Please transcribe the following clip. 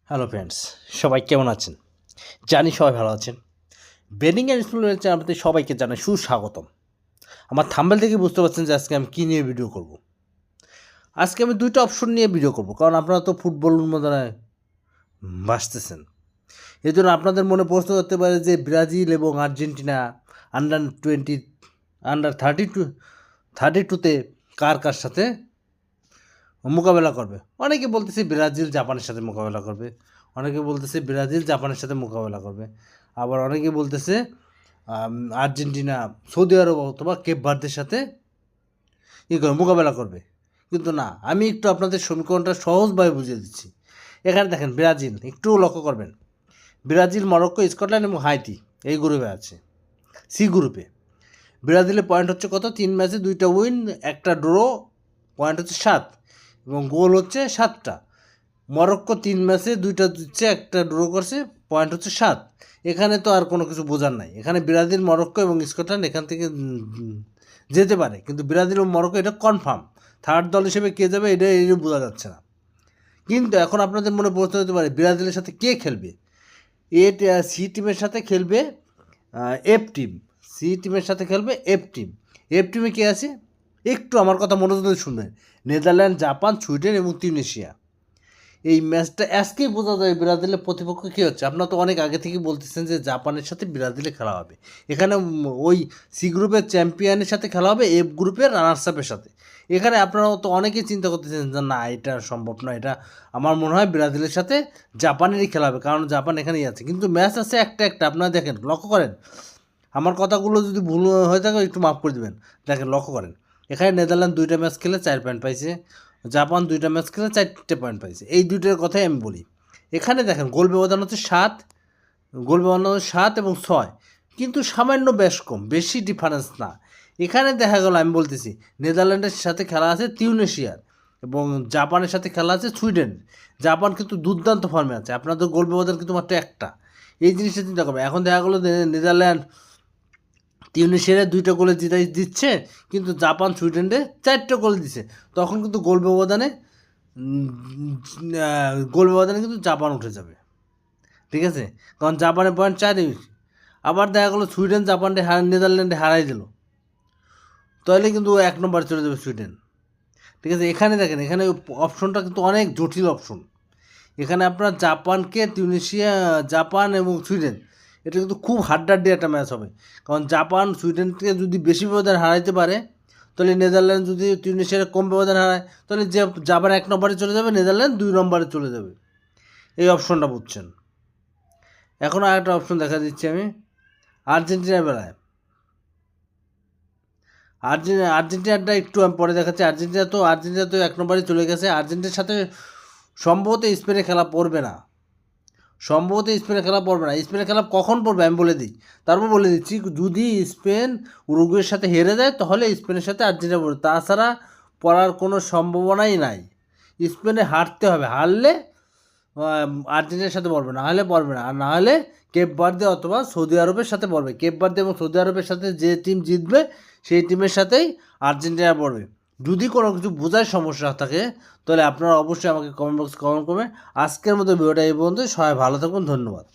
Hello friends, সবাই কেমন আছেন? জানি সবাই ভালো আছেন। বেডিং অ্যান্ড ইনফ্লুয়েন্সার চ্যানেলতে সবাইকে জানাই সুস্বাগতম। আমার থাম্বনেল থেকে বুঝতে পারছেন যে আজকে আমি কী নিয়ে ভিডিও করব। আজকে আমি দুইটা অপশন নিয়ে ভিডিও করব, কারণ আপনারা তো ফুটবল উন্মাদনায় ভাসতেছেন। এই জন্য আপনাদের মনে প্রশ্ন করতে পারে যে ব্রাজিল এবং আর্জেন্টিনা আন্ডার আন্ডার 32তে কার সাথে মোকাবেলা করবে। অনেকে বলতেছে ব্রাজিল জাপানের সাথে মোকাবেলা করবে, অনেকে বলতেছে ব্রাজিল জাপানের সাথে মোকাবেলা করবে, আবার অনেকে বলতেছে আর্জেন্টিনা সৌদি আরব অথবা কেপ ভার্দের সাথে মোকাবেলা করবে। কিন্তু না, আমি একটু আপনাদের সমীকরণটা সহজভাবে বুঝিয়ে দিচ্ছি। এখানে দেখেন, ব্রাজিল একটু লক্ষ্য করবেন, ব্রাজিল, মরক্কো, স্কটল্যান্ড এবং হাইতি এই গ্রুপে আছে। সি গ্রুপে ব্রাজিলের পয়েন্ট হচ্ছে কত? 3 ম্যাচে 2টা উইন, 1টা ড্র, পয়েন্ট হচ্ছে 7 এবং গোল হচ্ছে 7টা। মরক্কো 3 ম্যাচে 2টা দিচ্ছে, 1টা ড্র করছে, পয়েন্ট হচ্ছে 7। এখানে তো আর কোনো কিছু বোঝার নাই। এখানে ব্রাজিল, মরক্কো এবং স্কটল্যান্ড এখান থেকে যেতে পারে, কিন্তু ব্রাজিল ও মরক্কো এটা কনফার্ম। থার্ড দল হিসেবে কে যাবে এটা বোঝা যাচ্ছে না। কিন্তু এখন আপনাদের মনে প্রশ্ন হতে পারে, ব্রাজিলের সাথে কে খেলবে? সি টিমের সাথে খেলবে এফ টিম। সি টিমের সাথে খেলবে এফ টিম। এফ টিমে কে আছে? একটু আমার কথা মনোযোগ দিয়ে শুনবেন। নেদারল্যান্ড, জাপান, সুইডেন এবং তিউনিসিয়া। এই ম্যাচটা আজকেই বোঝা যায় ব্রাজিলের প্রতিপক্ষ কী হচ্ছে। আপনারা তো অনেক আগে থেকেই বলতেছেন যে জাপানের সাথে ব্রাজিলে খেলা হবে। এখানে ওই সি গ্রুপের চ্যাম্পিয়নের সাথে খেলা হবে এফ গ্রুপের রানার্স আপের সাথে। এখানে আপনারা তো অনেকেই চিন্তা করতেছেন যে না, এটা সম্ভব না। এটা আমার মনে হয় ব্রাজিলের সাথে জাপানেরই খেলা হবে, কারণ জাপান এখানেই আছে। কিন্তু ম্যাচ আছে একটা আপনারা দেখেন, লক্ষ্য করেন। আমার কথাগুলো যদি ভুল হয়ে থাকে একটু মাফ করে দেবেন। দেখেন, লক্ষ্য করেন, এখানে নেদারল্যান্ড 2টা ম্যাচ খেলে 4 পয়েন্ট পাইছে, জাপান 2টা ম্যাচ খেলে 4টে পয়েন্ট পাইছে। এই দুইটার কথাই আমি বলি। এখানে দেখেন, গোল ব্যবধান হচ্ছে 7, গোল ব্যবধান হচ্ছে 7 এবং 6, কিন্তু সামান্য বেশ কম, বেশি ডিফারেন্স না। এখানে দেখা গেল, আমি বলতেছি নেদারল্যান্ডের সাথে খেলা আছে তিউনিসিয়ার এবং জাপানের সাথে খেলা আছে সুইডেন। জাপান কিন্তু দুর্দান্ত ফর্মে আছে, আপনাদের গোল ব্যবধান কিন্তু মাত্র একটা। এই জিনিসটা চিন্তা করবে। এখন দেখা গেলো নেদারল্যান্ড তিউনিসিয়ারে 2টা গোলে দিচ্ছে, কিন্তু জাপান সুইডেনরে 4টা গোল দিচ্ছে। তখন কিন্তু গোল ব্যবধানে কিন্তু জাপান উঠে যাবে, ঠিক আছে? কারণ জাপানের পয়েন্ট 4। আবার দেখা গেলো সুইডেন নেদারল্যান্ডে হারাই দিল, তাহলে কিন্তু 1 নম্বরে চলে যাবে সুইডেন, ঠিক আছে? এখানে দেখেন, এখানে অপশনটা কিন্তু অনেক জটিল অপশন। এখানে আপনার জাপান এবং সুইডেন, এটা কিন্তু খুব হাড্ডাহাড্ডি একটা ম্যাচ হবে। কারণ জাপান সুইডেনকে যদি বেশি ব্যবধান হারাইতে পারে, তাহলে নেদারল্যান্ড যদি তিউনিসিয়ার কম ব্যবধান হারায়, তাহলে যে জাপান 1 নম্বরে চলে যাবে, নেদারল্যান্ড 2 নম্বরে চলে যাবে। এই অপশনটা বুঝছেন? এখন আর একটা অপশন দেখা দিচ্ছি আমি আর্জেন্টিনার বেলায়। আর্জেন্টিনাটা একটু আমি পরে দেখাচ্ছি। আর্জেন্টিনা তো 1 নম্বরে চলে গেছে। আর্জেন্টিনার সাথে সম্ভবত স্পেনে খেলা পড়বে না। স্পেনের খেলা কখন পড়বে আমি বলে দিই, তারপর বলে দিচ্ছি। যদি স্পেন উরুগুয়ের সাথে হেরে যায়, তাহলে স্পেনের সাথে আর্জেন্টিনা পড়বে, তাছাড়া পড়ার কোনো সম্ভাবনাই নাই। স্পেনে হারতে হবে, হারলে আর্জেন্টিনার সাথে পড়বে, না হলে পড়বে না। আর না হলে কেপ ভার্দে অথবা সৌদি আরবের সাথে পড়বে। কেপ ভার্দে এবং সৌদি আরবের সাথে যে টিম জিতবে, সেই টিমের সাথেই আর্জেন্টিনা পড়বে। যদি কোনো কিছু বোঝার সমস্যা থাকে, তাহলে আপনারা অবশ্যই আমাকে কমেন্ট বক্সে কমেন্ট করবেন। আজকের মতো ভিডিওটা এই পর্যন্ত। সবাই ভালো থাকুন, ধন্যবাদ।